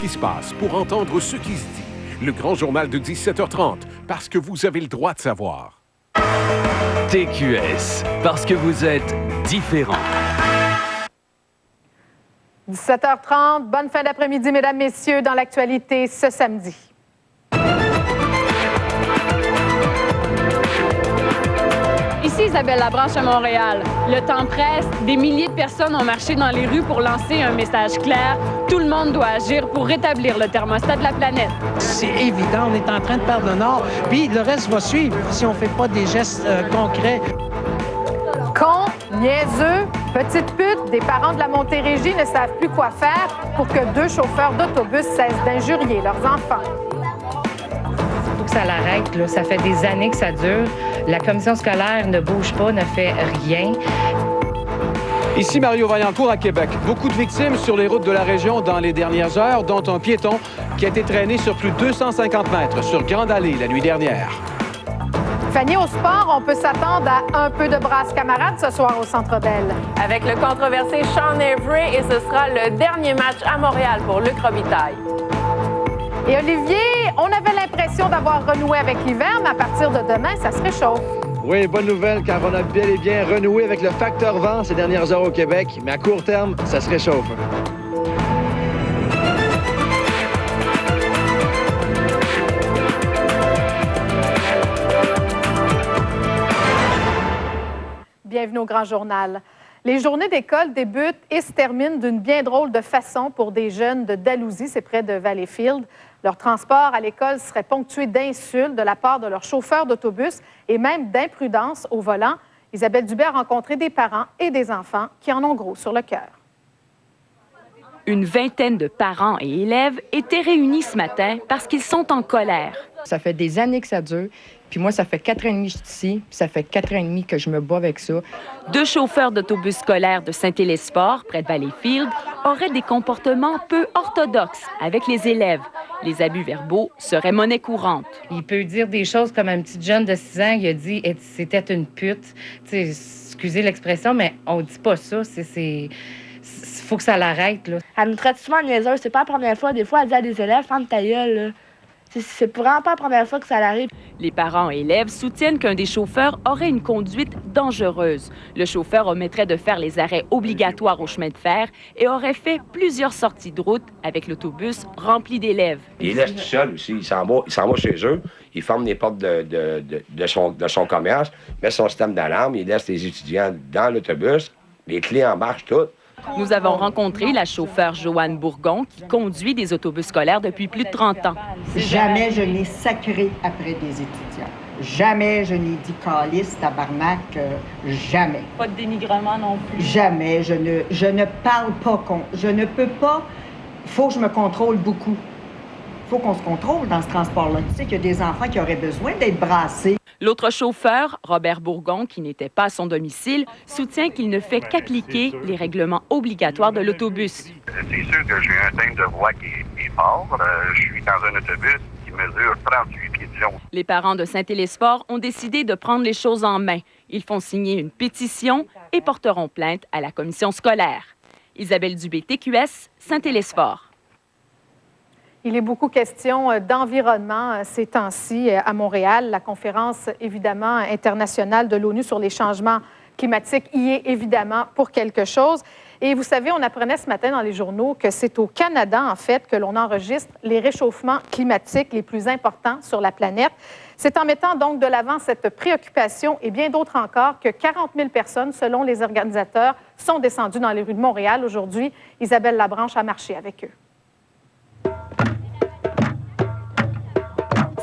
qui se passe pour entendre ce qui se dit. Le grand journal de 17h30, parce que vous avez le droit de savoir. TQS, parce que vous êtes différents. 17h30, bonne fin d'après-midi, mesdames, messieurs, dans l'actualité ce samedi. Ici Isabelle Labranche à Montréal. Le temps presse, des milliers de personnes ont marché dans les rues pour lancer un message clair. Tout le monde doit agir pour rétablir le thermostat de la planète. C'est évident, on est en train de perdre le nord, puis le reste va suivre si on ne fait pas des gestes concrets. Con, niaiseux, petite pute, des parents de la Montérégie ne savent plus quoi faire pour que 2 chauffeurs d'autobus cessent d'injurier leurs enfants. Il faut que ça l'arrête, là. Ça fait des années que ça dure. La commission scolaire ne bouge pas, ne fait rien. Ici Mario Vaillancourt à Québec. Beaucoup de victimes sur les routes de la région dans les dernières heures, dont un piéton qui a été traîné sur plus de 250 mètres sur Grande Allée la nuit dernière. Fanny, au sport, on peut s'attendre à un peu de brasse camarade ce soir au Centre Bell. Avec le controversé Sean Avery, et ce sera le dernier match à Montréal pour Luc Robitaille. Et Olivier, on avait l'impression d'avoir renoué avec l'hiver, mais à partir de demain, ça se réchauffe. Oui, bonne nouvelle, car on a bel et bien renoué avec le facteur vent ces dernières heures au Québec, mais à court terme, ça se réchauffe. Bienvenue au Grand Journal. Les journées d'école débutent et se terminent d'une bien drôle de façon pour des jeunes de Dalhousie, c'est près de Valleyfield. Leur transport à l'école serait ponctué d'insultes de la part de leurs chauffeurs d'autobus et même d'imprudence au volant. Isabelle Dubé a rencontré des parents et des enfants qui en ont gros sur le cœur. Une vingtaine de parents et élèves étaient réunis ce matin parce qu'ils sont en colère. Ça fait des années que ça dure. Puis moi, ça fait 4 ans et demi que je suis ici, puis ça fait 4 ans et demi que je me bats avec ça. 2 chauffeurs d'autobus scolaires de Saint-Élisphore, près de Valleyfield, auraient des comportements peu orthodoxes avec les élèves. Les abus verbaux seraient monnaie courante. Il peut dire des choses comme un petit jeune de 6 ans, il a dit « c'était une pute ». Excusez l'expression, mais on dit pas ça. Faut que ça l'arrête, là. Elle nous traite souvent de niaiseuse. C'est pas la première fois. Des fois, elle dit à des élèves « ferme ta gueule », là. C'est vraiment pas la première fois que ça arrive. Les parents et élèves soutiennent qu'un des chauffeurs aurait une conduite dangereuse. Le chauffeur omettrait de faire les arrêts obligatoires au chemin de fer et aurait fait plusieurs sorties de route avec l'autobus rempli d'élèves. Il laisse tout seul aussi. Il s'en va chez eux. Il ferme les portes de son commerce, met son système d'alarme, il laisse les étudiants dans l'autobus, les clés embarquent toutes. Nous avons rencontré la chauffeur Joanne Bourgon qui conduit des autobus scolaires depuis plus de 30 ans. Jamais je n'ai sacré après des étudiants. Jamais je n'ai dit calice, tabarnak, jamais. Pas de dénigrement non plus. Jamais. Je ne parle pas. Je ne peux pas. Il faut que je me contrôle beaucoup. Il faut qu'on se contrôle dans ce transport-là. Tu sais qu'il y a des enfants qui auraient besoin d'être brassés. L'autre chauffeur, Robert Bourgon, qui n'était pas à son domicile, soutient qu'il ne fait qu'appliquer les règlements obligatoires de l'autobus. C'est sûr que j'ai un timbre de voix qui est fort. Je suis dans un autobus qui mesure 38 pieds de long. Les parents de Saint-Élisphore ont décidé de prendre les choses en main. Ils font signer une pétition et porteront plainte à la commission scolaire. Isabelle Dubé, TQS, Saint-Élisphore. Il est beaucoup question d'environnement ces temps-ci à Montréal. La conférence, évidemment, internationale de l'ONU sur les changements climatiques y est évidemment pour quelque chose. Et vous savez, on apprenait ce matin dans les journaux que c'est au Canada, en fait, que l'on enregistre les réchauffements climatiques les plus importants sur la planète. C'est en mettant donc de l'avant cette préoccupation et bien d'autres encore que 40 000 personnes, selon les organisateurs, sont descendues dans les rues de Montréal. Aujourd'hui, Isabelle Labranche a marché avec eux.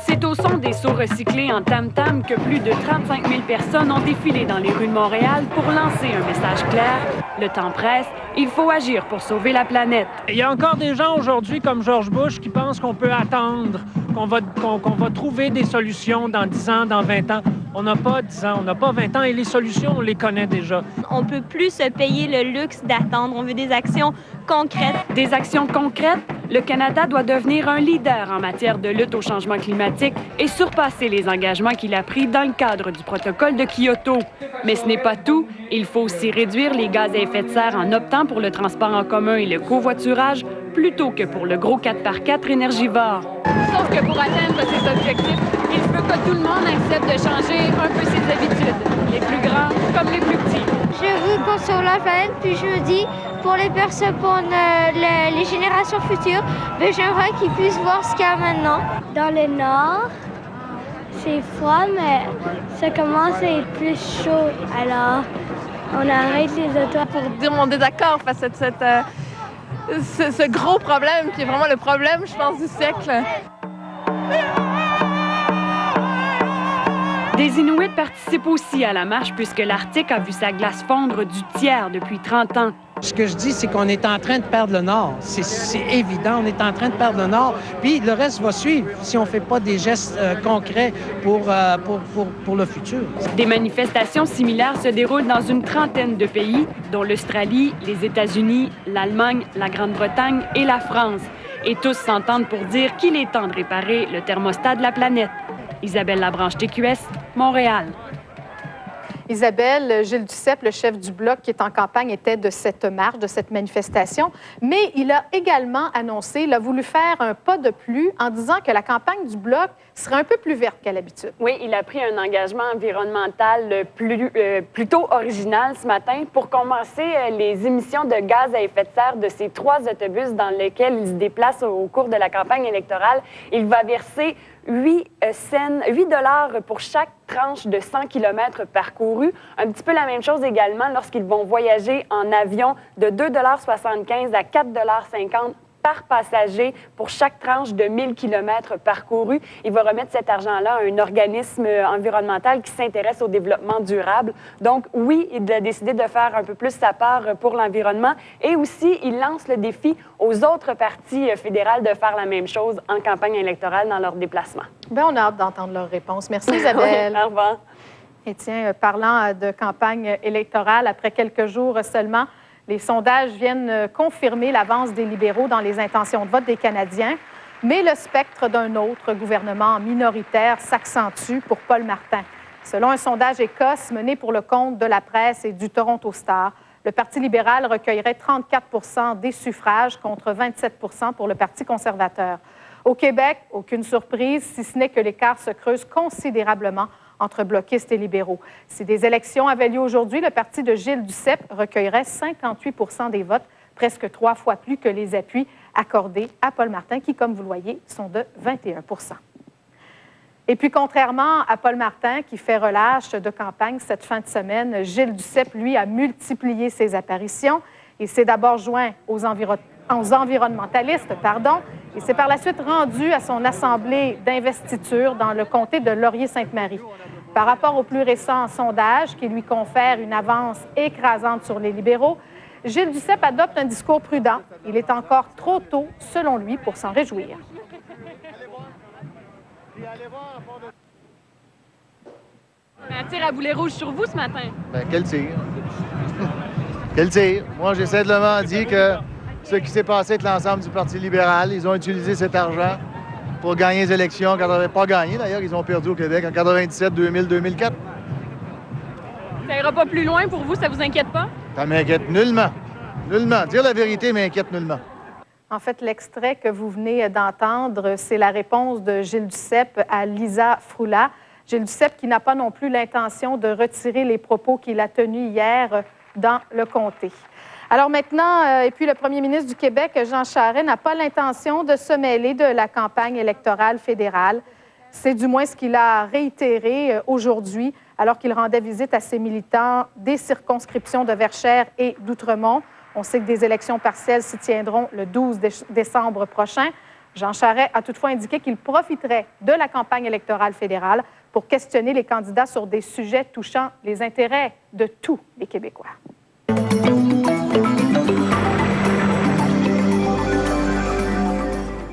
C'est au son des seaux recyclés en tam-tam que plus de 35 000 personnes ont défilé dans les rues de Montréal pour lancer un message clair. Le temps presse, il faut agir pour sauver la planète. Il y a encore des gens aujourd'hui comme George Bush qui pensent qu'on peut attendre, qu'on va trouver des solutions dans 10 ans, dans 20 ans. On n'a pas 10 ans, on n'a pas 20 ans et les solutions, on les connaît déjà. On peut plus se payer le luxe d'attendre. On veut des actions concrètes. Des actions concrètes? Le Canada doit devenir un leader en matière de lutte au changement climatique et surpasser les engagements qu'il a pris dans le cadre du protocole de Kyoto. Mais ce n'est pas tout. Il faut aussi réduire les gaz à effet de serre en optant pour le transport en commun et le covoiturage plutôt que pour le gros 4x4 énergivore. Sauf que pour atteindre ces objectifs, il faut que tout le monde accepte de changer un peu ses habitudes, les plus grands comme les plus petits. Je veux qu'on sauve la planète, puis je me dis, pour les personnes, les générations futures, ben, j'aimerais qu'ils puissent voir ce qu'il y a maintenant. Dans le nord, c'est froid, mais ça commence à être plus chaud. Alors, on arrête les autos. Pour dire mon désaccord face à ce gros problème qui est vraiment le problème, je pense, du siècle. Des Inuits participent aussi à la marche puisque l'Arctique a vu sa glace fondre du tiers depuis 30 ans. Ce que je dis, c'est qu'on est en train de perdre le Nord. C'est évident, on est en train de perdre le Nord. Puis le reste va suivre si on ne fait pas des gestes concrets pour le futur. Des manifestations similaires se déroulent dans une trentaine de pays, dont l'Australie, les États-Unis, l'Allemagne, la Grande-Bretagne et la France. Et tous s'entendent pour dire qu'il est temps de réparer le thermostat de la planète. Isabelle Labranche, TQS, Montréal. Isabelle, Gilles Duceppe, le chef du Bloc qui est en campagne, était de cette marche, de cette manifestation. Mais il a également annoncé, il a voulu faire un pas de plus en disant que la campagne du Bloc serait un peu plus verte qu'à l'habitude. Oui, il a pris un engagement environnemental plutôt original ce matin. Pour commencer, les émissions de gaz à effet de serre de ces 3 autobus dans lesquels il se déplace au cours de la campagne électorale, il va verser 8 $ pour chaque tranche de 100 km parcourus. Un petit peu la même chose également lorsqu'ils vont voyager en avion de 2,75 $ à 4,50 $ par passager pour chaque tranche de 1000 km parcourus. Il va remettre cet argent-là à un organisme environnemental qui s'intéresse au développement durable. Donc, oui, il a décidé de faire un peu plus sa part pour l'environnement et aussi, il lance le défi aux autres partis fédérales de faire la même chose en campagne électorale dans leurs déplacements. Bien, on a hâte d'entendre leurs réponses. Merci, Isabelle. Au revoir. Et tiens, parlant de campagne électorale, après quelques jours seulement, les sondages viennent confirmer l'avance des libéraux dans les intentions de vote des Canadiens, mais le spectre d'un autre gouvernement minoritaire s'accentue pour Paul Martin. Selon un sondage Écosse mené pour le compte de la presse et du Toronto Star, le Parti libéral recueillerait 34 % des suffrages contre 27 % pour le Parti conservateur. Au Québec, aucune surprise, si ce n'est que l'écart se creuse considérablement entre bloquistes et libéraux. Si des élections avaient lieu aujourd'hui, le parti de Gilles Duceppe recueillerait 58 % des votes, presque 3 fois plus que les appuis accordés à Paul Martin, qui, comme vous le voyez, sont de 21 %. Et puis, contrairement à Paul Martin, qui fait relâche de campagne cette fin de semaine, Gilles Duceppe, lui, a multiplié ses apparitions. Il s'est d'abord joint aux environnementalistes, et s'est par la suite rendu à son assemblée d'investiture dans le comté de Laurier-Sainte-Marie. Par rapport au plus récent sondage qui lui confère une avance écrasante sur les libéraux, Gilles Duceppe adopte un discours prudent. Il est encore trop tôt, selon lui, pour s'en réjouir. Un tir à boulet rouge sur vous ce matin. Bien, quel tir? Quel tir? Moi, j'ai simplement dit que ce qui s'est passé avec l'ensemble du Parti libéral, ils ont utilisé cet argent pour gagner les élections quand on n'avait pas gagné. D'ailleurs, ils ont perdu au Québec en 97, 2000, 2004. Ça ira pas plus loin pour vous, ça vous inquiète pas? Ça m'inquiète nullement. Nullement. Dire la vérité m'inquiète nullement. En fait, l'extrait que vous venez d'entendre, c'est la réponse de Gilles Duceppe à Lisa Froula. Gilles Duceppe qui n'a pas non plus l'intention de retirer les propos qu'il a tenus hier dans le comté. Alors maintenant, et puis le premier ministre du Québec, Jean Charest, n'a pas l'intention de se mêler de la campagne électorale fédérale. C'est du moins ce qu'il a réitéré aujourd'hui, alors qu'il rendait visite à ses militants des circonscriptions de Verchères et d'Outremont. On sait que des élections partielles s'y tiendront le 12 décembre prochain. Jean Charest a toutefois indiqué qu'il profiterait de la campagne électorale fédérale pour questionner les candidats sur des sujets touchant les intérêts de tous les Québécois.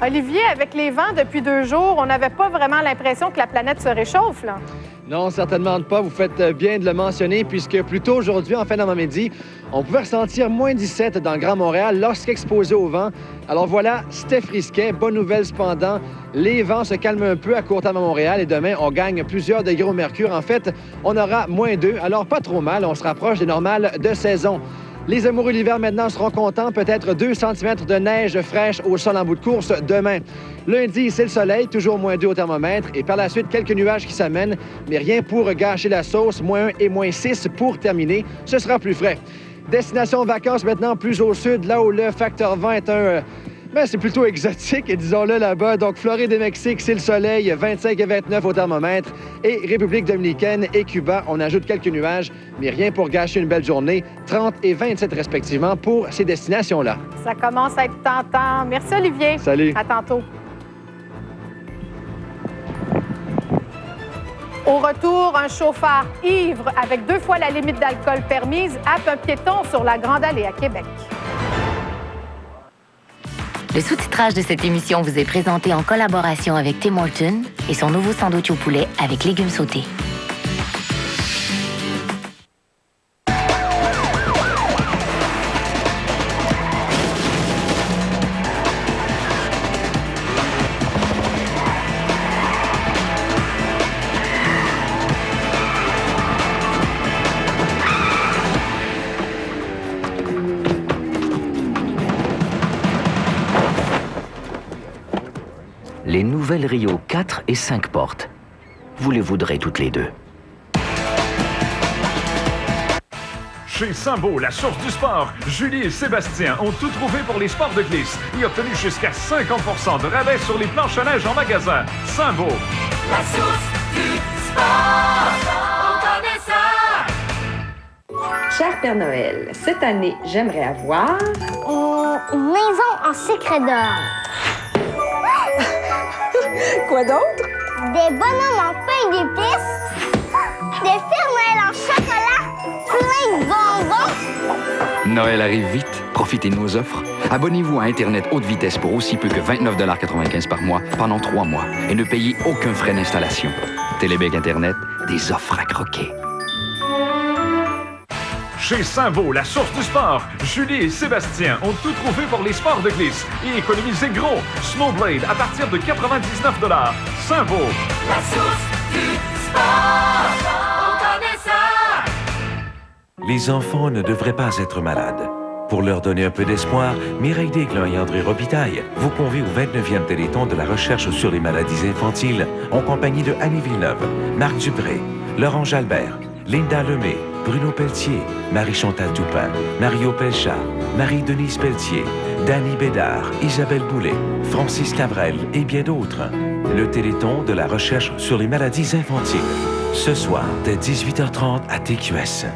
Olivier, avec les vents depuis 2 jours, on n'avait pas vraiment l'impression que la planète se réchauffe, là. Non, certainement pas. Vous faites bien de le mentionner, puisque plus tôt aujourd'hui, en fin d'avant-midi, on pouvait ressentir moins 17 dans le Grand Montréal lorsqu'exposé au vent. Alors voilà, c'était frisquet. Bonne nouvelle cependant. Les vents se calment un peu à court terme à Montréal et demain, on gagne plusieurs degrés au mercure. En fait, on aura moins 2, alors pas trop mal. On se rapproche des normales de saison. Les amoureux d'hiver maintenant seront contents. Peut-être 2 cm de neige fraîche au sol en bout de course demain. Lundi, c'est le soleil, toujours -2 au thermomètre. Et par la suite, quelques nuages qui s'amènent, mais rien pour gâcher la sauce. -1 et -6 pour terminer. Ce sera plus frais. Destination vacances maintenant plus au sud, là où le facteur 20 est un... c'est plutôt exotique, disons-le là-bas. Donc, Floride et Mexique, c'est le soleil, 25 et 29 au thermomètre. Et République dominicaine et Cuba, on ajoute quelques nuages, mais rien pour gâcher une belle journée, 30 et 27 respectivement pour ces destinations-là. Ça commence à être tentant. Merci, Olivier. Salut. À tantôt. Au retour, un chauffeur ivre avec 2 fois la limite d'alcool permise happe un piéton sur la Grande Allée à Québec. Le sous-titrage de cette émission vous est présenté en collaboration avec Tim Hortons et son nouveau sandwich au poulet avec légumes sautés. Les nouvelles Rio 4 et 5 portes. Vous les voudrez toutes les deux. Chez Saint-Beau, la source du sport, Julie et Sébastien ont tout trouvé pour les sports de glisse et obtenu jusqu'à 50% de rabais sur les planches à neige en magasin. Saint-Beau. La source du sport, on connaît ça! Cher Père Noël, cette année, j'aimerais avoir... Une maison en secret d'or. Quoi d'autre? Des bonhommes en pain d'épices. Des Père Noël en chocolat. Plein de bonbons. Noël arrive vite. Profitez de nos offres. Abonnez-vous à Internet haute vitesse pour aussi peu que 29,95 $ par mois pendant 3 mois et ne payez aucun frais d'installation. Télébec Internet, des offres à croquer. Chez Saint-Beau, la source du sport, Julie et Sébastien ont tout trouvé pour les sports de glisse et économisez gros. Snowblade à partir de 99 $. Saint-Beau. La source du sport, on connaît ça! Les enfants ne devraient pas être malades. Pour leur donner un peu d'espoir, Mireille Desglands et André Robitaille vous convient au 29e Téléthon de la recherche sur les maladies infantiles en compagnie de Annie Villeneuve, Marc Dupré, Laurent Jalbert, Linda Lemay, Bruno Pelletier, Marie-Chantal Toupin, Mario Pelchat, Marie-Denise Pelletier, Danny Bédard, Isabelle Boulet, Francis Cabrel et bien d'autres. Le Téléthon de la recherche sur les maladies infantiles. Ce soir, dès 18h30 à TQS.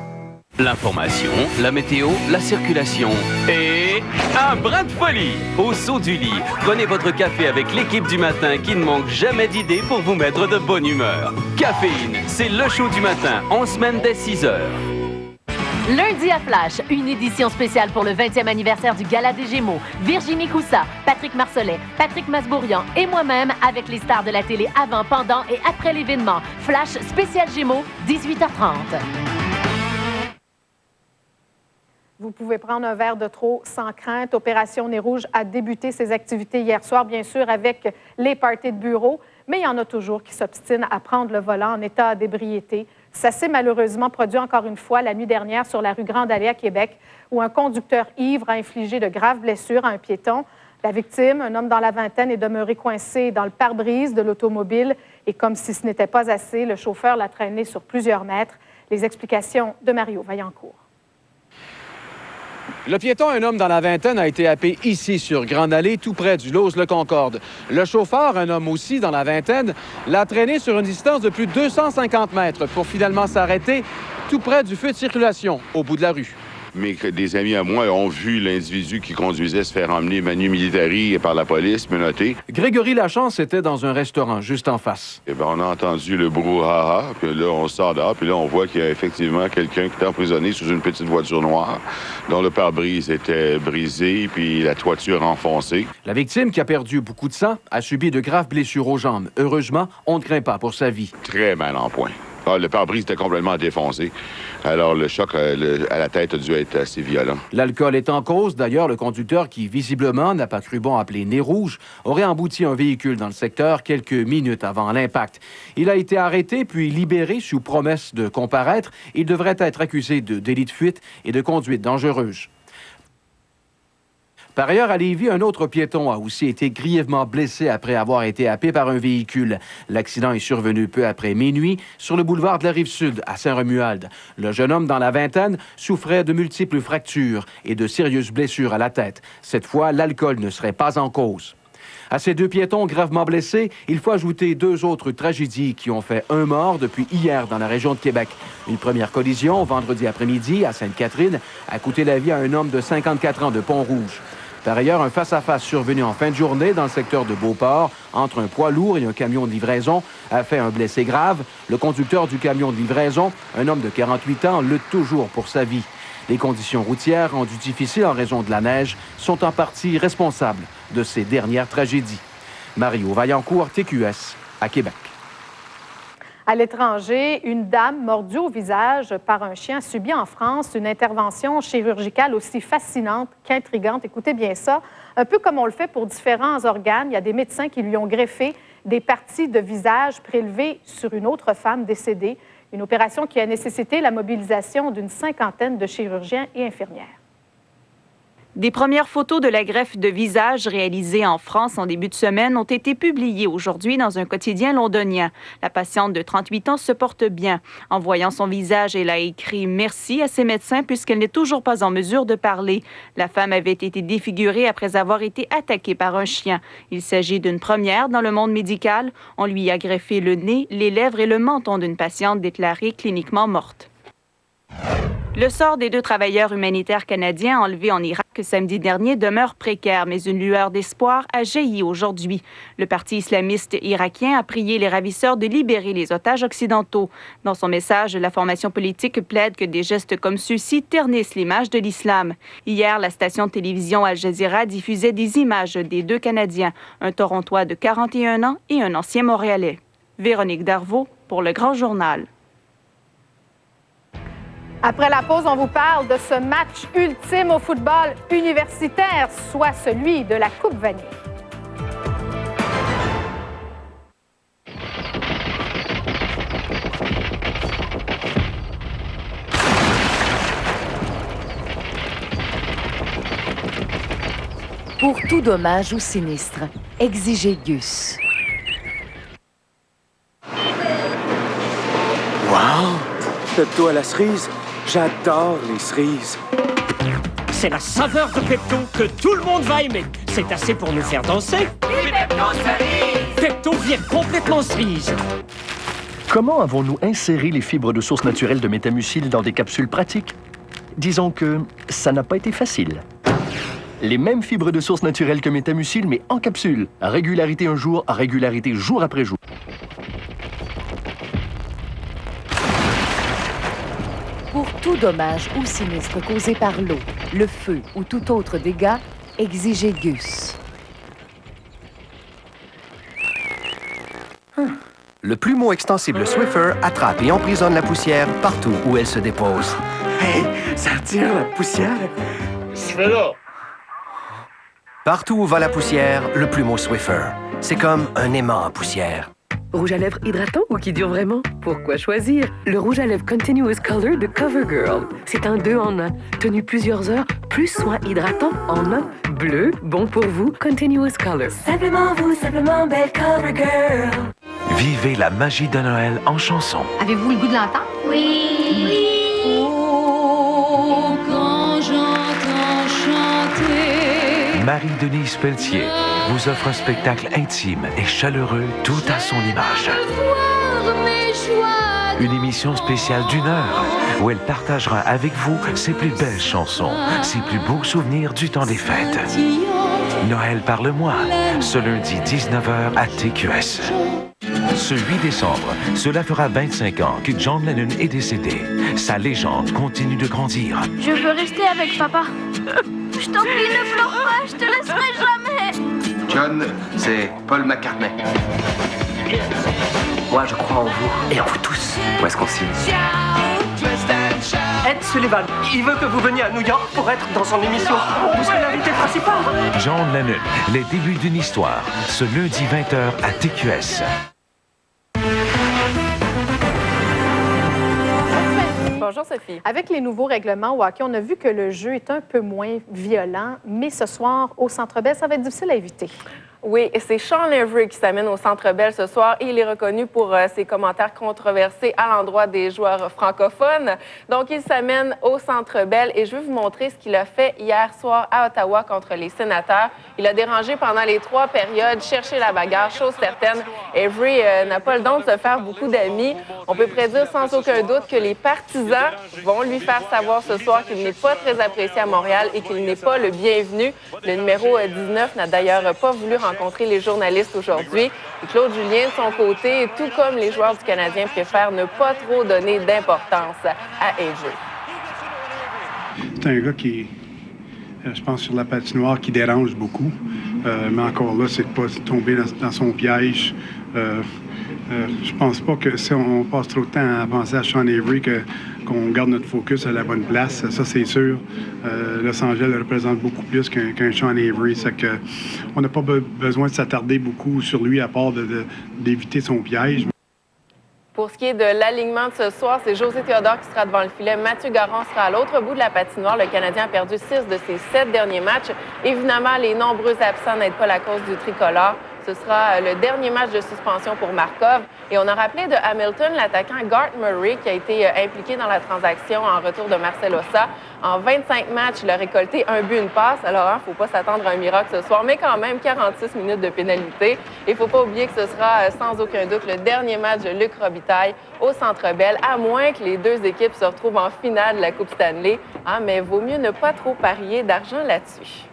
L'information, la météo, la circulation et un brin de folie au saut du lit. Prenez votre café avec l'équipe du matin qui ne manque jamais d'idées pour vous mettre de bonne humeur. Caféine, c'est le show du matin, en semaine dès 6h. Lundi à Flash, une édition spéciale pour le 20e anniversaire du Gala des Gémeaux. Virginie Coussa, Patrick Marcelet, Patrick Masbourian et moi-même avec les stars de la télé avant, pendant et après l'événement. Flash spécial Gémeaux, 18h30. Vous pouvez prendre un verre de trop sans crainte. Opération Nez Rouge a débuté ses activités hier soir, bien sûr, avec les parties de bureau, mais il y en a toujours qui s'obstinent à prendre le volant en état d'ébriété. Ça s'est malheureusement produit encore une fois la nuit dernière sur la rue Grande Allée à Québec, où un conducteur ivre a infligé de graves blessures à un piéton. La victime, un homme dans la vingtaine, est demeuré coincé dans le pare-brise de l'automobile et comme si ce n'était pas assez, le chauffeur l'a traîné sur plusieurs mètres. Les explications de Mario Vaillancourt. Le piéton, un homme dans la vingtaine, a été happé ici, sur Grande Allée, tout près du Lose-le-Concorde. Le chauffeur, un homme aussi dans la vingtaine, l'a traîné sur une distance de plus de 250 mètres pour finalement s'arrêter tout près du feu de circulation, au bout de la rue. Mais des amis à moi ont vu l'individu qui conduisait se faire emmener manu militari par la police, menotté. Grégory Lachance était dans un restaurant juste en face. Et bien, on a entendu le brouhaha, puis là, on sort dehors, puis là, on voit qu'il y a effectivement quelqu'un qui est emprisonné sous une petite voiture noire, dont le pare-brise était brisé, puis la toiture enfoncée. La victime, qui a perdu beaucoup de sang, a subi de graves blessures aux jambes. Heureusement, on ne craint pas pour sa vie. Très mal en point. Le pare-brise était complètement défoncé. Alors, le choc à la tête a dû être assez violent. L'alcool est en cause. D'ailleurs, le conducteur, qui visiblement n'a pas cru bon appeler nez rouge, aurait embouti un véhicule dans le secteur quelques minutes avant l'impact. Il a été arrêté puis libéré sous promesse de comparaître. Il devrait être accusé de délit de fuite et de conduite dangereuse. Par ailleurs, à Lévis, un autre piéton a aussi été grièvement blessé après avoir été happé par un véhicule. L'accident est survenu peu après minuit sur le boulevard de la Rive-Sud, à Saint-Romuald. Le jeune homme dans la vingtaine souffrait de multiples fractures et de sérieuses blessures à la tête. Cette fois, l'alcool ne serait pas en cause. À ces 2 piétons gravement blessés, il faut ajouter 2 autres tragédies qui ont fait un mort depuis hier dans la région de Québec. Une première collision, vendredi après-midi, à Sainte-Catherine, a coûté la vie à un homme de 54 ans de Pont-Rouge. Par ailleurs, un face-à-face survenu en fin de journée dans le secteur de Beauport entre un poids lourd et un camion de livraison a fait un blessé grave. Le conducteur du camion de livraison, un homme de 48 ans, lutte toujours pour sa vie. Les conditions routières rendues difficiles en raison de la neige sont en partie responsables de ces dernières tragédies. Mario Vaillancourt, TQS, à Québec. À l'étranger, une dame mordue au visage par un chien subit en France une intervention chirurgicale aussi fascinante qu'intrigante. Écoutez bien ça. Un peu comme on le fait pour différents organes, il y a des médecins qui lui ont greffé des parties de visage prélevées sur une autre femme décédée. Une opération qui a nécessité la mobilisation d'une 50aine de chirurgiens et infirmières. Des premières photos de la greffe de visage réalisée en France en début de semaine ont été publiées aujourd'hui dans un quotidien londonien. La patiente de 38 ans se porte bien. En voyant son visage, elle a écrit « Merci » à ses médecins puisqu'elle n'est toujours pas en mesure de parler. La femme avait été défigurée après avoir été attaquée par un chien. Il s'agit d'une première dans le monde médical. On lui a greffé le nez, les lèvres et le menton d'une patiente déclarée cliniquement morte. Le sort des 2 travailleurs humanitaires canadiens enlevés en Irak samedi dernier demeure précaire, mais une lueur d'espoir a jailli aujourd'hui. Le parti islamiste irakien a prié les ravisseurs de libérer les otages occidentaux. Dans son message, la formation politique plaide que des gestes comme ceux-ci ternissent l'image de l'islam. Hier, la station de télévision Al Jazeera diffusait des images des 2 Canadiens, un Torontois de 41 ans et un ancien Montréalais. Véronique Darvaux pour Le Grand Journal. Après la pause, on vous parle de ce match ultime au football universitaire, soit celui de la Coupe Vanier. Pour tout dommage ou sinistre, exigez GUS. Wow! Pepto à la cerise? J'adore les cerises. C'est la saveur de Pepto que tout le monde va aimer. C'est assez pour nous faire danser. Oui, Pepto cerise! Pepto vient complètement cerise. Comment avons-nous inséré les fibres de source naturelle de Métamucil dans des capsules pratiques? Disons que ça n'a pas été facile. Les mêmes fibres de source naturelle que Métamucil, mais en capsule. À régularité un jour, à régularité jour après jour. Pour tout dommage ou sinistre causé par l'eau, le feu ou tout autre dégât, exigez GUS. Le plumeau extensible Swiffer attrape et emprisonne la poussière partout où elle se dépose. Hey, ça retire la poussière. Je fais là. Partout où va la poussière, le plumeau Swiffer. C'est comme un aimant en poussière. Rouge à lèvres hydratant ou qui dure vraiment? Pourquoi choisir? Le rouge à lèvres Continuous Color de CoverGirl. C'est un 2 en 1. Tenu plusieurs heures, plus soin hydratant en un. Bleu, bon pour vous, Continuous Color. Simplement vous, simplement belle CoverGirl. Vivez la magie de Noël en chanson. Avez-vous le goût de l'entendre? Oui. Oh, quand j'entends chanter. Marie-Denise Pelletier vous offre un spectacle intime et chaleureux, tout à son image. Une émission spéciale d'1 heure où elle partagera avec vous ses plus belles chansons, ses plus beaux souvenirs du temps des fêtes. Noël parle-moi, ce lundi 19h à TQS. Ce 8 décembre, cela fera 25 ans que John Lennon est décédé. Sa légende continue de grandir. Je veux rester avec papa. Je t'en prie, ne pleure pas, je te laisserai jamais. John, c'est Paul McCartney. Moi, je crois en vous et en vous tous. Où est-ce qu'on signe? Ed Sullivan, il veut que vous veniez à New York pour être dans son émission. Vous serez l'invité principal. John Lennon, les débuts d'une histoire, ce lundi 20h à TQS. Bonjour Sophie. Avec les nouveaux règlements au hockey, on a vu que le jeu est un peu moins violent, mais ce soir, au Centre Bell, ça va être difficile à éviter. Oui, et c'est Sean Avery qui s'amène au Centre Bell ce soir et il est reconnu pour ses commentaires controversés à l'endroit des joueurs francophones. Donc, il s'amène au Centre Bell et je vais vous montrer ce qu'il a fait hier soir à Ottawa contre les Sénateurs. Il a dérangé pendant les 3 périodes, cherché la bagarre, chose certaine. Avery n'a pas le don de se faire beaucoup d'amis. On peut prédire sans aucun doute que les partisans vont lui faire savoir ce soir qu'il n'est pas très apprécié à Montréal et qu'il n'est pas le bienvenu. Le numéro 19 n'a d'ailleurs pas voulu rencontrer les journalistes aujourd'hui. Et Claude Julien, de son côté, tout comme les joueurs du Canadien, préfèrent ne pas trop donner d'importance à Avery. C'est un gars qui, je pense, sur la patinoire, qui dérange beaucoup. Mais encore là, c'est de ne pas tomber dans son piège. Je pense pas que si on passe trop de temps à penser à Sean Avery, qu'on garde notre focus à la bonne place. Ça, c'est sûr. Los Angeles représente beaucoup plus qu'un Sean Avery. C'est que on n'a pas besoin de s'attarder beaucoup sur lui à part d'éviter son piège. Pour ce qui est de l'alignement de ce soir, c'est José Théodore qui sera devant le filet. Mathieu Garon sera à l'autre bout de la patinoire. Le Canadien a perdu 6 de ses 7 derniers matchs. Évidemment, les nombreux absents n'aident pas la cause du tricolore. Ce sera le dernier match de suspension pour Markov. Et on a rappelé de Hamilton l'attaquant Garth Murray qui a été impliqué dans la transaction en retour de Marcel Ossa. En 25 matchs, il a récolté 1 but, 1 passe. Alors, il ne faut pas s'attendre à un miracle ce soir, mais quand même 46 minutes de pénalité. Et il ne faut pas oublier que ce sera sans aucun doute le dernier match de Luc Robitaille au Centre Bell, à moins que les deux équipes se retrouvent en finale de la Coupe Stanley. Mais vaut mieux ne pas trop parier d'argent là-dessus.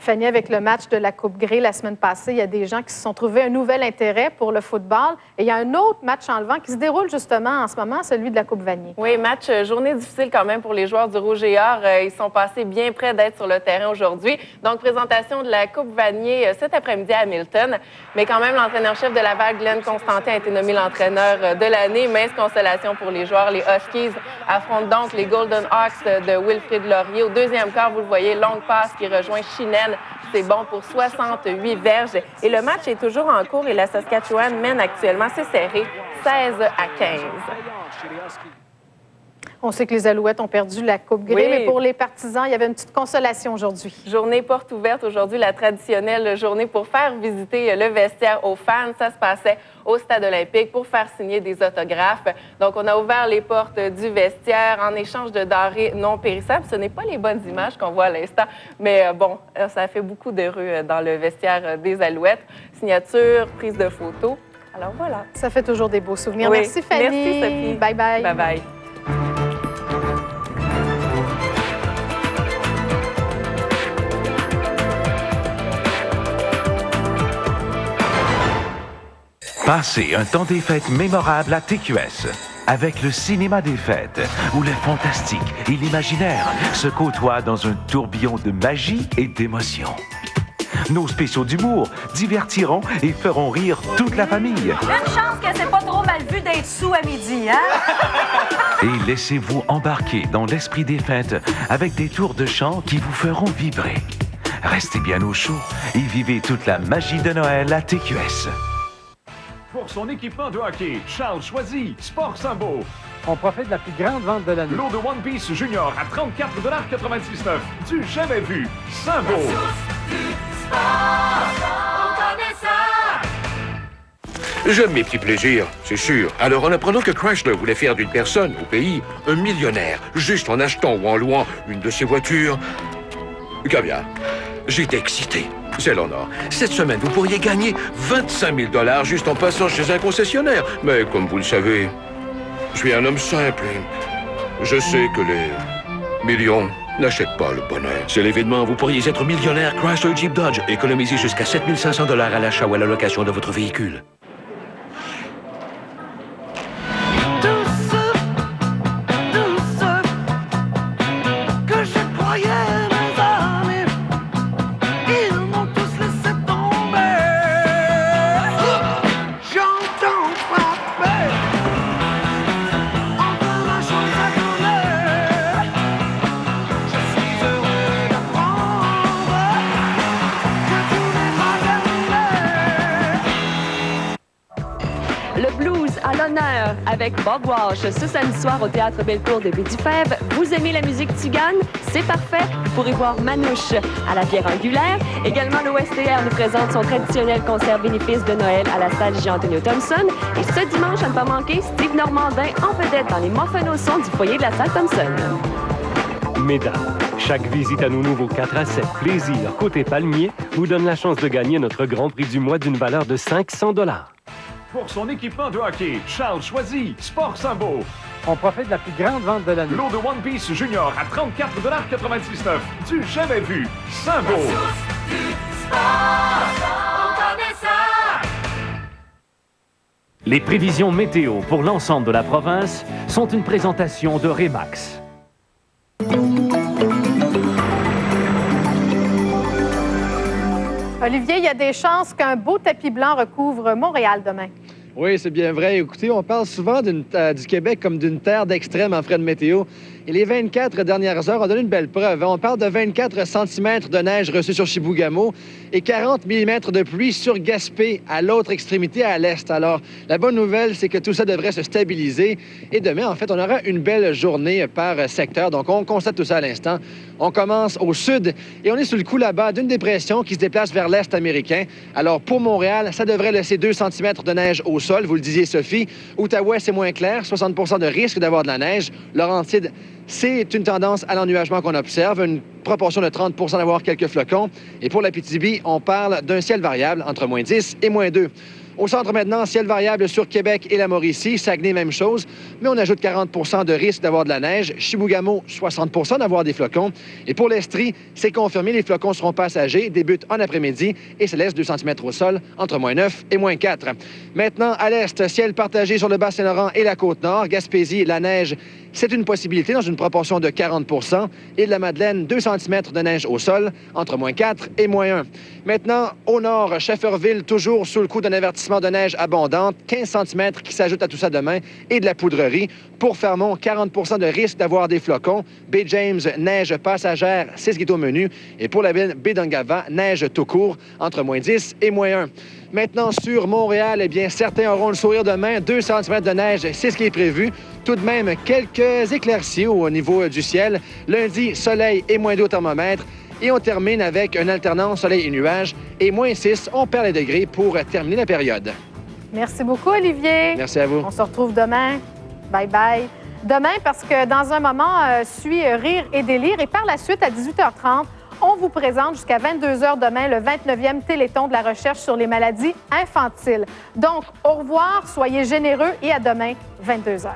Fanny, avec le match de la Coupe Grey la semaine passée, il y a des gens qui se sont trouvés un nouvel intérêt pour le football. Et il y a un autre match en levant qui se déroule justement en ce moment, celui de la Coupe Vanier. Oui, journée difficile quand même pour les joueurs du Rouge et Or. Ils sont passés bien près d'être sur le terrain aujourd'hui. Donc, présentation de la Coupe Vanier cet après-midi à Hamilton. Mais quand même, l'entraîneur-chef de Laval, Glenn Constantin, a été nommé l'entraîneur de l'année. Mince consolation pour les joueurs. Les Huskies affrontent donc les Golden Hawks de Wilfrid Laurier. Au deuxième quart, vous le voyez, longue passe qui rejoint Chinen. C'est bon pour 68 verges. Et le match est toujours en cours et la Saskatchewan mène actuellement, c'est serré, 16-15. On sait que les Alouettes ont perdu la Coupe Grey, mais pour les partisans, il y avait une petite consolation aujourd'hui. Journée porte ouverte aujourd'hui, la traditionnelle journée pour faire visiter le vestiaire aux fans. Ça se passait au Stade olympique pour faire signer des autographes. Donc, on a ouvert les portes du vestiaire en échange de denrées non périssables. Ce n'est pas les bonnes images qu'on voit à l'instant, mais bon, ça a fait beaucoup d'heureux dans le vestiaire des Alouettes. Signature, prise de photos. Alors voilà. Ça fait toujours des beaux souvenirs. Oui. Merci Fanny. Merci Sophie. Bye-bye. Bye-bye. Passez un temps des fêtes mémorable à TQS. Avec le cinéma des fêtes, où le fantastique et l'imaginaire se côtoient dans un tourbillon de magie et d'émotion. Nos spéciaux d'humour divertiront et feront rire toute la famille. Une chance que c'est pas trop mal vu d'être sous à midi, hein? Et laissez-vous embarquer dans l'esprit des fêtes avec des tours de chant qui vous feront vibrer. Restez bien au chaud et vivez toute la magie de Noël à TQS. Pour son équipement de hockey, Charles choisit Sport Sambo. On profite de la plus grande vente de l'année. Lot de One Piece Junior à 34,99 $. Du jamais vu. Sambo. J'aime mes petits plaisirs, c'est sûr. Alors, en apprenant que Chrysler voulait faire d'une personne au pays un millionnaire, juste en achetant ou en louant une de ses voitures, caviar, j'étais excité. C'est l'honneur. Cette semaine, vous pourriez gagner 25 000 $ juste en passant chez un concessionnaire. Mais comme vous le savez, je suis un homme simple. Je sais que les millions n'achètent pas le bonheur. C'est l'événement. Vous pourriez être millionnaire Chrysler Jeep Dodge. Économisez jusqu'à 7 500 $ à l'achat ou à la location de votre véhicule. J'entends l'honneur avec Bob Walsh ce samedi soir au Théâtre Bellecour de Baie-du-Fèvre. Vous aimez la musique tzigane? C'est parfait. Vous pourrez voir Manouche à la Pierre Angulaire. Également, l'OSTR nous présente son traditionnel concert bénéfice de Noël à la salle Jean-Antonio Thompson. Et ce dimanche, à ne pas manquer, Steve Normandin en vedette dans les muffins au son du foyer de la salle Thompson. Mesdames, chaque visite à nos nouveaux 4 à 7 plaisirs côté palmier vous donne la chance de gagner notre grand prix du mois d'une valeur de 500 $. Pour son équipement de hockey, Charles choisit Sport Simbo. On profite de la plus grande vente de l'année. Lot de One Piece Junior à 34,99 $. Du jamais vu. Simbo. Les prévisions météo pour l'ensemble de la province sont une présentation de Remax. Olivier, il y a des chances qu'un beau tapis blanc recouvre Montréal demain. Oui, c'est bien vrai. Écoutez, on parle souvent du Québec comme d'une terre d'extrême en frais de météo. Et les 24 dernières heures ont donné une belle preuve. On parle de 24 cm de neige reçue sur Chibougamau et 40 mm de pluie sur Gaspé, à l'autre extrémité, à l'est. Alors, la bonne nouvelle, c'est que tout ça devrait se stabiliser. Et demain, en fait, on aura une belle journée par secteur. Donc, on constate tout ça à l'instant. On commence au sud et on est sur le coup là-bas d'une dépression qui se déplace vers l'est américain. Alors, pour Montréal, ça devrait laisser 2 cm de neige au sol. Vous le disiez, Sophie. Outaouais, c'est moins clair. 60 % de risque d'avoir de la neige. Laurentides, c'est une tendance à l'ennuagement qu'on observe, une proportion de 30 % d'avoir quelques flocons. Et pour l'Abitibi, on parle d'un ciel variable entre moins 10 et moins 2. Au centre maintenant, ciel variable sur Québec et la Mauricie. Saguenay, même chose. Mais on ajoute 40 % de risque d'avoir de la neige. Chibougamau, 60 % d'avoir des flocons. Et pour l'Estrie, c'est confirmé, les flocons seront passagers, débutent en après-midi et se laissent 2 cm au sol entre moins 9 et moins 4. Maintenant, à l'est, ciel partagé sur le Bas-Saint-Laurent et la Côte-Nord. Gaspésie, la neige, c'est une possibilité dans une proportion de 40 %. Et de la Madeleine, 2 cm de neige au sol entre moins 4 et moins 1. Maintenant, au nord, Shefferville, toujours sous le coup d'un avertissement de neige abondante, 15 cm qui s'ajoute à tout ça demain, et de la poudrerie. Pour Fermont, 40 % de risque d'avoir des flocons. Baie James, neige passagère, c'est ce qui est au menu. Et pour la baie d'Angava, neige tout court, entre moins 10 et moins 1. Maintenant, sur Montréal, eh bien, certains auront le sourire demain. 2 cm de neige, c'est ce qui est prévu. Tout de même, quelques éclaircies au niveau du ciel. Lundi, soleil et moins 2 au thermomètre. Et on termine avec une alternance soleil et nuages. Et moins 6, on perd les degrés pour terminer la période. Merci beaucoup, Olivier. Merci à vous. On se retrouve demain. Bye-bye. Demain, parce que dans un moment, suit Rire et délire. Et par la suite, à 18h30, on vous présente jusqu'à 22h demain le 29e Téléthon de la recherche sur les maladies infantiles. Donc, au revoir, soyez généreux et à demain, 22h.